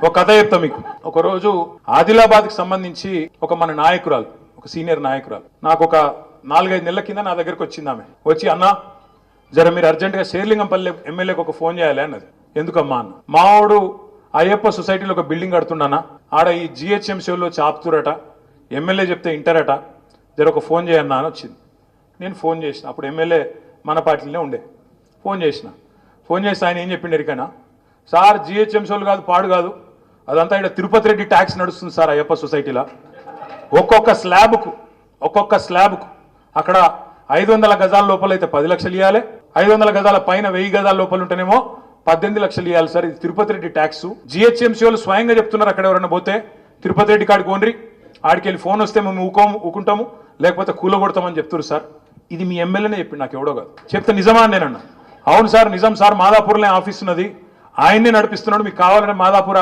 ఒక కథ చెప్తా మీకు. ఒక రోజు ఆదిలాబాద్కి సంబంధించి ఒక మన నాయకురాలు, ఒక సీనియర్ నాయకురాలు నాకు ఒక 4-5 నెలల కింద నా దగ్గరికి వచ్చింది. ఆమె వచ్చి, అన్నా జర మీరు అర్జెంటుగా షేర్లింగంపల్లి ఎమ్మెల్యేకి ఒక ఫోన్ చేయాలి అన్నది. ఎందుకమ్మా అన్న, మావాడు అయ్యప్ప సొసైటీలో ఒక బిల్డింగ్ కడుతున్నానా, ఆడ ఈ జిహెచ్ఎంసీలో చాపుతురట, ఎమ్మెల్యే చెప్తే ఇంటరట, జర ఒక ఫోన్ చేయన్నా అని వచ్చింది. నేను ఫోన్ చేసిన, అప్పుడు ఎమ్మెల్యే మన పార్టీలోనే ఉండే. ఫోన్ చేస్తే ఆయన ఏం చెప్పిండు ఎరికైనా, సార్ జిహెచ్ఎంసీలు కాదు, పాడు కాదు, అదంతా ఇక్కడ తిరుపతి రెడ్డి ట్యాక్స్ నడుస్తుంది సార్ అయ్యప్ప సొసైటీలో. ఒక్కొక్క స్లాబ్కు అక్కడ 500 గజాల లోపల అయితే 10 లక్షలు ఇవ్వాలి, 500 గజాల పైన 1000 గజాల లోపల ఉంటేనేమో 18 లక్షలు ఇవ్వాలి సార్. ఇది తిరుపతి రెడ్డి ట్యాక్స్. జిహెచ్ఎంసీ వాళ్ళు స్వయంగా చెప్తున్నారు, అక్కడ ఎవరైనా పోతే తిరుపతి రెడ్డి కాడికి ఓన్రి, ఆడికి వెళ్ళి ఫోన్ వస్తే మేము ఊకుంటాము, లేకపోతే కూలగొడతామని చెప్తున్నారు సార్. ఇది మీ ఎమ్మెల్యేనే చెప్పిండు, నాకు ఎవడో కాదు. చెప్తే నిజమా అని నేనన్నా. అవును సార్ నిజం సార్, మాదాపూర్లో ఆఫీస్ ఉన్నది, ఆయన్నే నడిపిస్తున్నాడు, మీకు కావాలంటే మాదాపూర్ ఆఫీస్